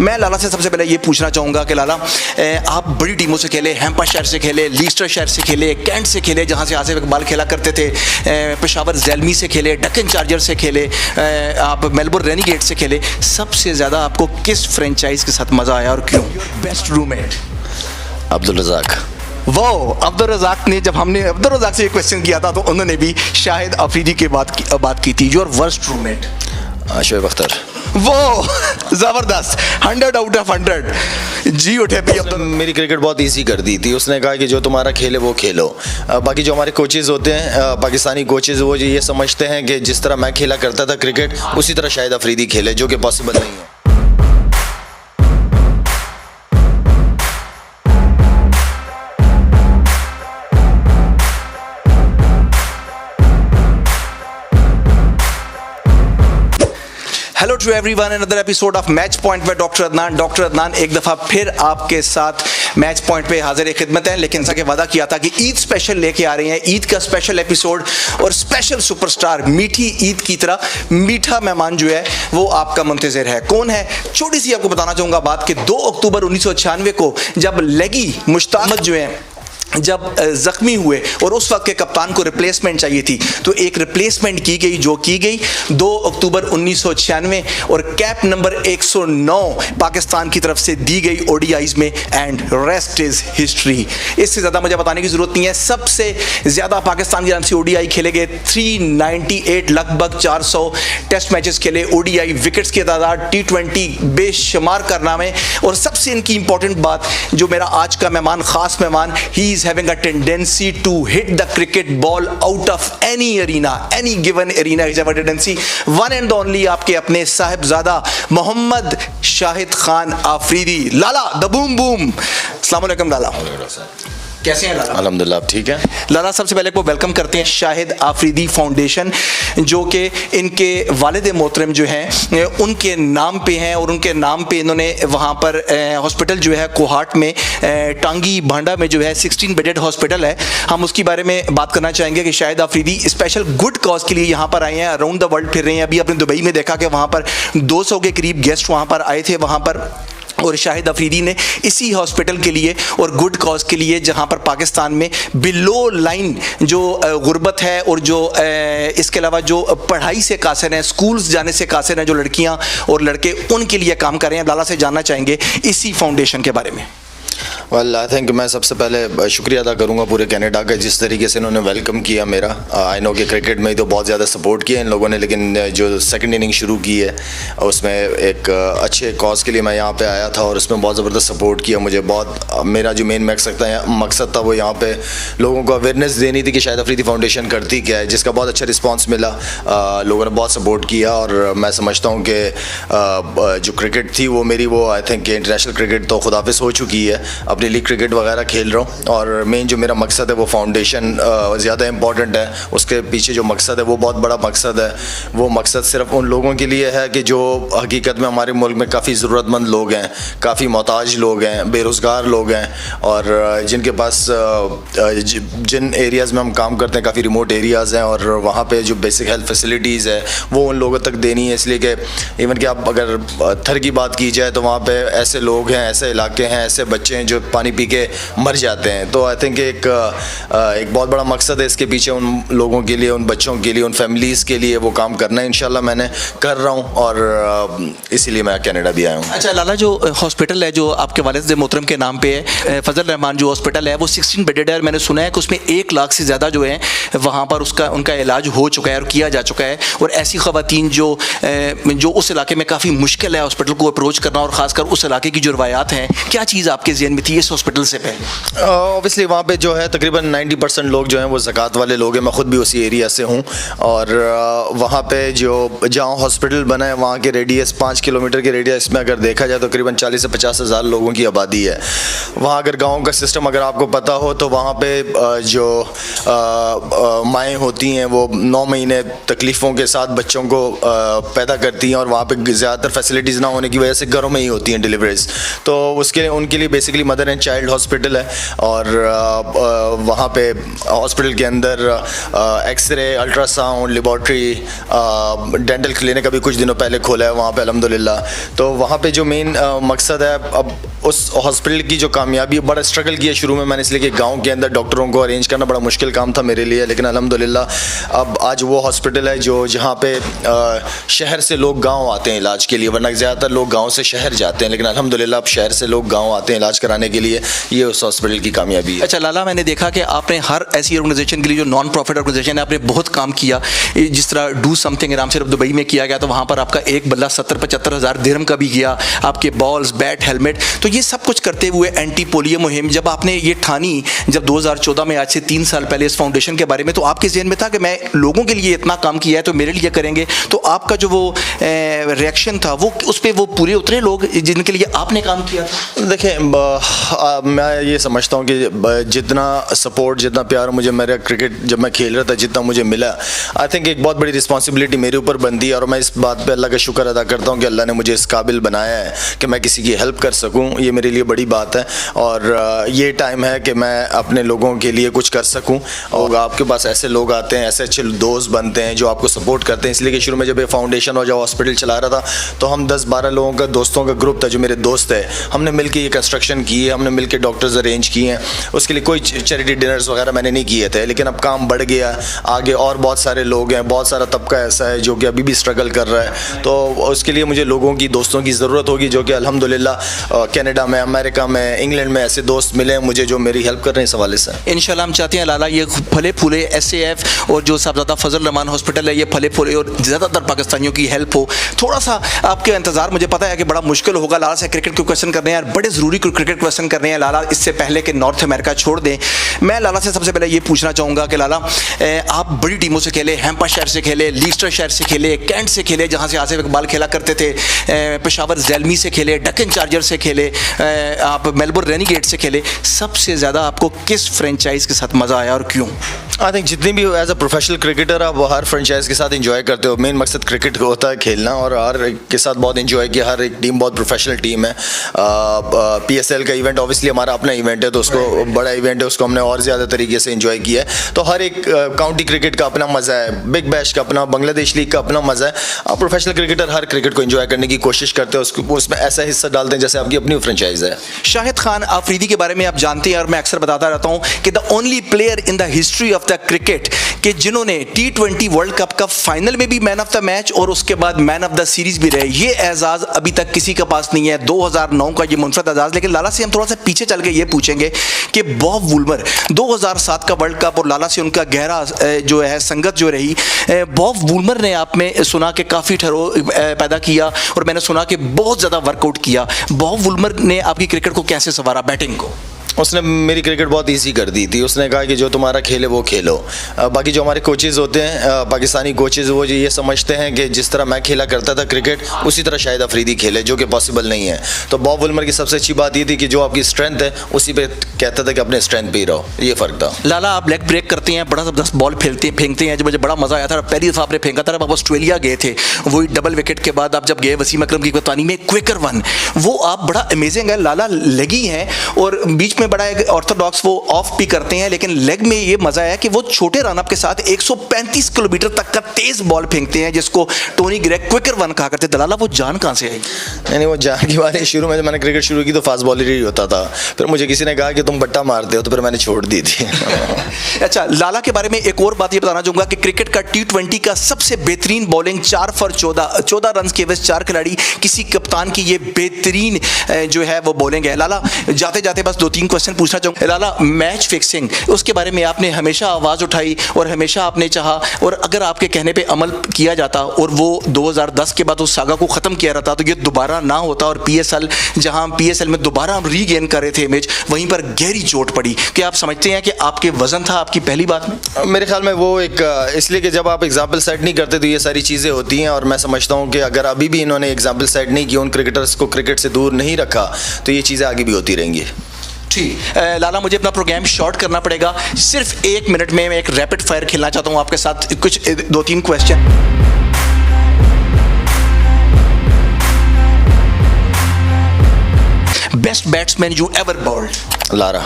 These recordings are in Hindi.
मैं लाला से सबसे पहले ये पूछना चाहूँगा कि लाला आप बड़ी टीमों से खेले, हैम्पशायर से खेले, लीस्टरशायर से खेले, कैंट से खेले जहाँ से आसिफ इकबाल खेला करते थे, पेशावर ज़ैलमी से खेले, डक्कन चार्जर से खेले, आप मेलबोर्न रेनिगेट से खेले, सबसे ज़्यादा आपको किस फ्रेंचाइज के साथ मज़ा आया और क्यों? Best roommate? अब्दुल रज़ाक। वो अब्दुल रज़ाक ने, जब हमने अब्दुल रज़ाक से ये क्वेश्चन किया था तो उन्होंने भी शाहिद अफरीदी के बात की थी। Your worst roommate? Shoaib Akhtar. वो ज़बरदस्त, 100 आउट ऑफ 100 जी उठे भी। उसने मेरी क्रिकेट बहुत इजी कर दी थी। उसने कहा कि जो तुम्हारा खेल है वो खेलो। बाकी जो हमारे कोचेज़ होते हैं पाकिस्तानी कोचेज़, वो ये समझते हैं कि जिस तरह मैं खेला करता था क्रिकेट उसी तरह शाहिद अफरीदी खेले, जो कि पॉसिबल नहीं है। Hello to everyone, another episode of match point में डॉक्टर अदनान एक दफ़ा फिर आपके साथ मैच पॉइंट पे हाजिर खिदमत है। लेकिन जैसा कि वादा किया था कि ईद स्पेशल लेके आ रहे हैं, ईद का स्पेशल एपिसोड और स्पेशल सुपरस्टार, मीठी ईद की तरह मीठा मेहमान जो है वो आपका मुंतज़िर है। कौन है? छोटी सी आपको बताना चाहूँगा बात कि 2 अक्टूबर 1996 को जब लेगी मुश्ताक अहमद जो है जब ज़ख्मी हुए और उस वक्त के कप्तान को रिप्लेसमेंट चाहिए थी, तो एक रिप्लेसमेंट की गई जो की गई 2 अक्टूबर 1996 और कैप नंबर 109 पाकिस्तान की तरफ से दी गई ओडीआईज में, एंड रेस्ट इज़ हिस्ट्री। इससे ज़्यादा मुझे बताने की ज़रूरत नहीं है। सबसे ज़्यादा पाकिस्तान की तरफ से ओडीआई खेले गए 398, लगभग 400 टेस्ट मैचेस खेले, ओडीआई विकेट्स की तादाद T20 बेशुमार कारनामे। और सबसे इनकी इंपॉर्टेंट बात, जो मेरा आज का मेहमान, ख़ास मेहमान, ही is having a tendency to hit the cricket ball out of any arena, any given arena is have a tendency. One and only आपके अपने साहिबजादा मोहम्मद शाहिद खान आफरीदी, लाला द बूम बूम। अस्सलाम वालेकुम लाला, कैसे हैं लाला? अल्हम्दुलिल्लाह, ठीक है। लाला सबसे पहले को वेलकम करते हैं शाहिद आफरीदी फाउंडेशन, जो कि इनके वालिद मोहतरम जो हैं उनके नाम पे हैं, और उनके नाम पे इन्होंने वहाँ पर हॉस्पिटल जो है कोहाट में, टांगी भांडा में जो है 16 बेडेड हॉस्पिटल है। हम उसके बारे में बात करना चाहेंगे कि Shahid Afridi special good cause के लिए यहाँ पर आए हैं, अराउंड द वर्ल्ड फिर रहे हैं। अभी आपने दुबई में देखा कि वहाँ पर 200 के करीब गेस्ट वहाँ पर आए थे वहाँ पर, और शाहिद अफरीदी ने इसी हॉस्पिटल के लिए और गुड कॉज के लिए, जहां पर पाकिस्तान में बिलो लाइन जो गुर्बत है और जो इसके अलावा जो पढ़ाई से कासिर हैं, स्कूल्स जाने से कासिर हैं, जो लड़कियां और लड़के, उनके लिए काम कर रहे हैं। लाला से जानना चाहेंगे इसी फाउंडेशन के बारे में। वेल, आई थिंक मैं सबसे पहले शुक्रिया अदा करूंगा पूरे कनाडा का, जिस तरीके से इन्होंने वेलकम किया मेरा। आई नो कि क्रिकेट में ही तो बहुत ज़्यादा सपोर्ट किया इन लोगों ने, लेकिन जो सेकंड इनिंग शुरू की है उसमें एक अच्छे कॉज के लिए मैं यहाँ पे आया था और उसमें बहुत ज़बरदस्त सपोर्ट किया मुझे। बहुत मेरा जो मेन मकसद था वो यहाँ पे लोगों को अवेयरनेस देनी थी कि शाहिद अफरीदी फाउंडेशन करती क्या है, जिसका बहुत अच्छा रिस्पॉन्स मिला। लोगों ने बहुत सपोर्ट किया और मैं समझता हूँ कि जो क्रिकेट थी वो मेरी, वो आई थिंक इंटरनेशनल क्रिकेट तो खुदाफिज हो चुकी है, अपनी लीग क्रिकेट वगैरह खेल रहा हूँ। और मेन जो मेरा मकसद है वो फाउंडेशन ज़्यादा इंपॉर्टेंट है, उसके पीछे जो मकसद है वो बहुत बड़ा मकसद है। वो मकसद सिर्फ उन लोगों के लिए है कि जो हकीकत में हमारे मुल्क में काफ़ी ज़रूरतमंद लोग हैं, काफ़ी मोहताज लोग हैं, बेरोज़गार लोग हैं, और जिनके पास जिन एरियाज़ में हम काम करते हैं काफ़ी रिमोट एरियाज़ हैं, और वहाँ पे जो बेसिक हेल्थ फैसिलिटीज़ है वो उन लोगों तक देनी है। इसलिए कि इवन कि आप अगर थर की बात की जाए तो वहाँ पे ऐसे लोग हैं, ऐसे इलाके हैं, ऐसे बच्चे हैं जो पानी पी के मर जाते हैं। तो आई थिंक एक बहुत बड़ा मकसद है इसके पीछे, उन लोगों के लिए, उन बच्चों के लिए, उन फैमिलीज़ के लिए वो काम करना है। इंशाल्लाह मैंने कर रहा हूँ और इसीलिए मैं कनाडा भी आया हूँ। अच्छा लाला, जो हॉस्पिटल है जो आपके वालिद मोहतरम के नाम पे है, फजल रहमान जो हॉस्पिटल है वो 16 बेडेड है। मैंने सुना है कि उसमें 1 लाख से ज़्यादा जो है वहाँ पर उनका इलाज हो चुका है और किया जा चुका है। और ऐसी ख़वातीन जो उस इलाके में काफ़ी मुश्किल है हॉस्पिटल को अप्रोच करना, और ख़ासकर उस इलाके की जो रवायात हैं, क्या चीज़ आपके ज़हन में थी इस हॉस्पिटल से पहले? ऑब्वियसली वहाँ पे जो है तकरीबन 90% लोग जो हैं वो ज़कात वाले लोग हैं। मैं ख़ुद भी उसी एरिया से हूँ, और वहाँ पे जो जहाँ हॉस्पिटल बना है वहाँ के रेडियस 5 किलोमीटर के रेडियस में अगर देखा जाए तो करीबन 40 से 50 हज़ार लोगों की आबादी है। वहाँ अगर गाँव का सिस्टम अगर आपको पता हो तो वहाँ पे जो माएँ होती हैं वो 9 महीने तकलीफ़ों के साथ बच्चों को पैदा करती हैं, और वहाँ पे ज़्यादातर फैसिलिटीज़ ना होने की वजह से घरों में ही होती हैं डिलीवरीज। तो उसके उनके लिए basically mother mother and child hospital है, और वहाँ पे हॉस्पिटल के अंदर x-ray, ultrasound, laboratory, dental clinic अभी कुछ दिनों पहले खोला है वहाँ पे अल्हम्दुलिल्लाह। तो वहाँ पे जो मेन मकसद है, अब उस हॉस्पिटल की जो कामयाबी, बड़ा स्ट्रगल किया शुरू में मैंने, इसलिए कि गांव के अंदर डॉक्टरों को अरेंज करना बड़ा मुश्किल काम था मेरे लिए, लेकिन अल्हम्दुलिल्लाह अब आज वो हॉस्पिटल है जो जहाँ पे शहर से लोग गांव आते हैं इलाज के लिए, वरना ज़्यादातर लोग गांव से शहर जाते हैं, लेकिन अल्हम्दुलिल्लाह अब शहर से लोग गांव आते हैं इलाज कराने के लिए। ये उस हॉस्पिटल की कामयाबी है। अच्छा लाला, मैंने देखा कि आपने हर ऐसी ऑर्गेनाइजेशन के लिए जो नॉन प्रॉफिट ऑर्गेनाइजेशन है, आपने बहुत काम किया। जिस तरह डू समथिंग आराम सिर्फ दुबई में किया गया, तो वहाँ पर आपका एक बल्ला 70-75 हज़ार दिरहम का भी गया, आपके बॉल्स, बैट, हेलमेट, तो ये सब कुछ करते हुए एंटी पोलियो मुहिम जब आपने ये ठानी, जब 2014 में, आज से 3 साल पहले इस फाउंडेशन के बारे में, तो आपके जहन में था कि मैं लोगों के लिए इतना काम किया है तो मेरे लिए करेंगे, तो आपका जो वो रिएक्शन था वो उस पर वो पूरे उतरे लोग जिनके लिए आपने काम किया था? देखिए, मैं ये समझता हूँ कि जितना सपोर्ट, जितना प्यार मुझे मेरा क्रिकेट जब मैं खेल रहा था जितना मुझे मिला, आई थिंक एक बहुत बड़ी रिस्पॉन्सिबिलिटी मेरे ऊपर बनती है, और मैं इस बात पे अल्लाह का शुक्र अदा करता हूँ कि अल्लाह ने मुझे इस काबिल बनाया है कि मैं किसी की हेल्प कर सकूँ। ये मेरे लिए बड़ी बात है, और ये टाइम है कि मैं अपने लोगों के लिए कुछ कर सकूँ। और आपके पास ऐसे लोग आते हैं, ऐसे अच्छे दोस्त बनते हैं जो आपको सपोर्ट करते हैं, इसलिए कि शुरू में जब ये फाउंडेशन और जब हॉस्पिटल चला रहा था तो हम 10-12 लोगों का, दोस्तों का ग्रुप था जो मेरे दोस्त है, हमने मिलकर ये कंस्ट्रक्शन की है, हमने मिलकर डॉक्टर्स अरेंज किए हैं। उसके लिए कोई चैरिटी डिनर्स वगैरह मैंने नहीं किए थे, लेकिन अब काम बढ़ गया आगे, और बहुत सारे लोग हैं, बहुत सारा तबका ऐसा है जो कि अभी भी स्ट्रगल कर रहा है, तो उसके लिए मुझे लोगों की, दोस्तों की ज़रूरत होगी, जो कि अल्हम्दुलिल्लाह कनाडा में, अमेरिका में, इंग्लैंड में ऐसे दोस्त मिले हैं मुझे जो मेरी हेल्प कर रहे हैं इस हवाले से। इंशाल्लाह हम चाहते हैं लाला ये फले फूले SAF और जो साहबजादा फजल रहमान हॉस्पिटल है, ये फले फूले और ज़्यादातर पाकिस्तानियों की हेल्प हो। थोड़ा सा आपके इंतजार, मुझे पता है कि बड़ा मुश्किल होगा लाला से क्रिकेट के क्वेश्चन करने हैं, बड़े ज़रूरी क्रिकेट क्वेश्चन करने हैं लाला, इससे पहले कि नॉर्थ अमेरिका छोड़ दें। मैं लाला से सबसे पहले ये पूछना चाहूँगा कि लाला, आप बड़ी टीमों से खेले, हैम्पशायर से खेले, लीस्टर शहर से खेले, कैंट से खेले जहाँ से आसिफ इकबाल खेला करते थे, पेशावर ज़ैलमी से खेले, डकन चार्जर से खेले, आप मेलबोर्न रेनिगेट से खेले, सबसे ज़्यादा आपको किस फ्रेंचाइज के साथ मज़ा आया और क्यों? आई थिंक जितनी भी एज अ प्रोफेशनल क्रिकेटर आप हर फ्रेंचाइज के साथ एंजॉय करते हो, मेन मकसद क्रिकेट का होता है खेलना, और हर एक के साथ बहुत एंजॉय किया, हर एक टीम बहुत प्रोफेशनल टीम है। PSL का इवेंट ऑब्वियसली हमारा अपना इवेंट है, तो उसको बड़ा इवेंट है, उसको हमने और ज़्यादा तरीके से एंजॉय किया है। तो हर एक काउंटी क्रिकेट का अपना मज़ा है, बिग बैश का अपना, बांग्लादेश लीग का अपना मज़ा है। आप प्रोफेशनल क्रिकेटर हर क्रिकेट को एंजॉय करने की कोशिश करते हो, उसको उसमें ऐसा हिस्सा डालते हैं जैसे आपकी अपनी फ्रेंचाइज है। शाहिद खान आफरीदी के बारे में आप जानते हैं, और मैं अक्सर बताता रहता हूँ कि the only player in the history of the cricket कि जिन्होंने T20 वर्ल्ड कप का फाइनल में भी मैन ऑफ द मैच और उसके बाद मैन ऑफ द सीरीज भी रहे, ये एजाज अभी तक किसी के पास नहीं है। 2009 का ये मुनफरद एजाज। लेकिन लाला से हम थोड़ा सा पीछे चल के ये पूछेंगे कि बॉब वुलमर 2007 का वर्ल्ड कप और लाला से उनका गहरा जो है संगत जो रही, बॉब वुलमर ने आप में सुना कि काफ़ी ठहरो पैदा किया, और मैंने सुना कि बहुत ज़्यादा वर्कआउट किया। बॉब वुलमर ने आपकी क्रिकेट को कैसे संवारा, बैटिंग को? उसने मेरी क्रिकेट बहुत इजी कर दी थी। उसने कहा कि जो तुम्हारा खेल है वो खेलो। बाकी जो हमारे कोचेज़ होते हैं, पाकिस्तानी कोचेज़, वो ये समझते हैं कि जिस तरह मैं खेला करता था क्रिकेट उसी तरह शाहिद अफरीदी खेले, जो कि पॉसिबल नहीं है। तो बॉब वुलमर की सबसे अच्छी बात ये थी कि जो आपकी स्ट्रेंथ है उसी पे कहता था कि अपने स्ट्रेंथ पे ही रहो, ये फ़र्क था। लाला आप लेग ब्रेक करते हैं, बड़ा ज़बरदस्त बॉल फेंकते हैं, जो मुझे बड़ा मज़ा आया था पहली दफ़ा आपने फेंका था जब आप ऑस्ट्रेलिया गए थे, वही डबल विकेट के बाद आप जब गए वसीम अकरम की कप्तानी में, क्विकर वन, वो आप बड़ा अमेजिंग है लाला, लगी हैं और बीच में बड़ा एक ऑर्थोडॉक्स वो ऑफ भी करते हैं, लेकिन लेग में ये मजा है कि वो छोटे रन अप के साथ 135 किलोमीटर तक का तेज बॉल फेंकते हैं, जिसको टोनी ग्रेग क्विकर वन कहा करते थे। लाला वो जान कहां से आई? नहीं, वो जान की बात है, शुरू में जब मैंने क्रिकेट शुरू की तो फास्ट बॉलर ही होता था, फिर मुझे किसी ने कहा कि तुम बट्टा मारते हो, तो फिर मैंने छोड़ दी थी। अच्छा, लाला के बारे में एक और बात ये बताना चाहूंगा कि क्रिकेट का T20 का सबसे बेहतरीन बॉलिंग 4 for 14 रन के एवज 4 खिलाड़ी, किसी कप्तान की ये बेहतरीन जो है वो बॉलिंग है। लाला जाते जाते बस 2-3 क्वेश्चन पूछना चाहूँगा। लाला मैच फिक्सिंग, उसके बारे में आपने हमेशा आवाज़ उठाई और हमेशा आपने चाहा, और अगर आपके कहने पे अमल किया जाता और वो 2010 के बाद उस सागा को ख़त्म किया रहता तो ये दोबारा ना होता, और PSL जहां PSL में दोबारा हम रीगेन कर रहे थे इमेज, वहीं पर गहरी चोट पड़ी। क्या आप समझते हैं कि आपके वजन था आपकी पहली बात में? मेरे ख्याल में वो एक इसलिए कि जब आप एग्जाम्पल सेट नहीं करते तो ये सारी चीज़ें होती हैं, और मैं समझता हूँ कि अगर अभी भी इन्होंने एग्जाम्पल सेट नहीं किया, उन क्रिकेटर्स को क्रिकेट से दूर नहीं रखा, तो ये चीज़ें आगे भी होती रहेंगी। ठीक लाला, मुझे अपना प्रोग्राम शॉर्ट करना पड़ेगा। सिर्फ 1 मिनट में मैं एक रैपिड फायर खेलना चाहता हूँ आपके साथ, कुछ 2-3 question. Best batsman you ever bowled? Lara.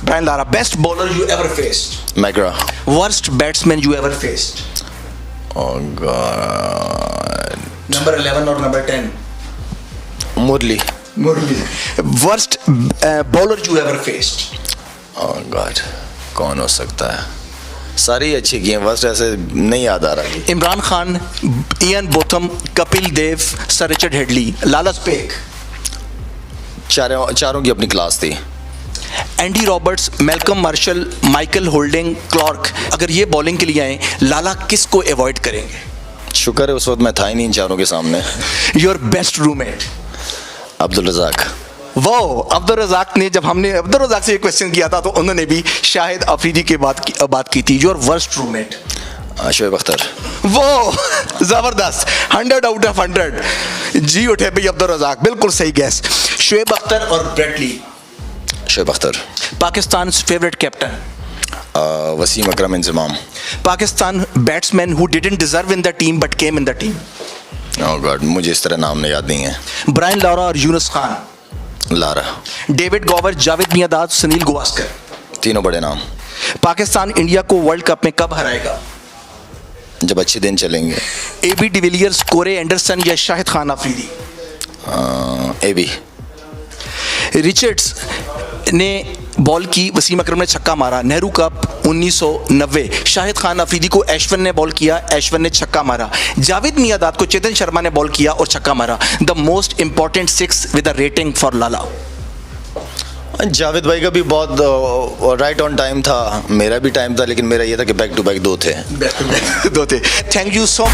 Brian Lara. Best bowler you ever faced? Magra. Worst batsman you ever faced? Oh God. Number 11 or number 10? Murli. Murli. Worst bowler you ever faced? Oh God. कौन हो सकता है? सारी अच्छी की हैं, बस ऐसे नहीं याद आ रहा. Imran Khan, Ian Botham, Kapil Dev, sir Richard Hadlee, लाला स्पेक. चारों की अपनी क्लास थी. Andy Roberts, Malcolm Marshall, Michael Holding, Clarke. अगर ये बॉलिंग के लिए आए, लाला किसको अवॉइड करेंगे? शुक्र है उस वक्त मैं था ही नहीं इन चारों के सामने. Your best roommate? Abdul Razzaq. वो अब्दुल रज़ाक ने, जब हमने अब्दुल रज़ाक से ये क्वेश्चन किया था तो उन्होंने भी शाहिद अफरीदी के बात की थी. Your worst roommate? Shoaib Akhtar. वो जबरदस्त, 100 आउट ऑफ 100. जी उठे भाई अब्दुल रज़ाक, बिल्कुल सही गैस. शोएब अख्तर और Brett Lee? Shoaib Akhtar. Pakistan favourite captain? Wasim Akram Inzamam. Pakistan batsman who didn't deserve in the team but came in the team? Oh god, मुझे इस तरह नाम याद नहीं है. ब्रायन लारा और यूनुस खान? लारा. डेविड गोवर, जावेद मियांदाद, सुनील गावस्कर. तीनों बड़े नाम. पाकिस्तान इंडिया को वर्ल्ड कप में कब हराएगा? जब अच्छे दिन चलेंगे. एबी डिविलियर्स, कोरे एंडरसन या शाहिद खान अफरीदी? एबी. रिचर्ड्स ने बॉल की, वसीम अकरम ने छक्का मारा. नेहरू कप 1990, शाहिद खान अफरीदी को ऐश्वर्य ने बॉल किया, ऐश्वर्य ने छक्का मारा. जावेद मियांदाद को चेतन शर्मा ने बॉल किया और छक्का मारा. The most important 6 with a rating for Lala? Javed भाई का भी बहुत राइट ऑन टाइम था, मेरा भी टाइम था, लेकिन मेरा ये था कि बैक टू बैक 2 थे. दो थे. Thank you so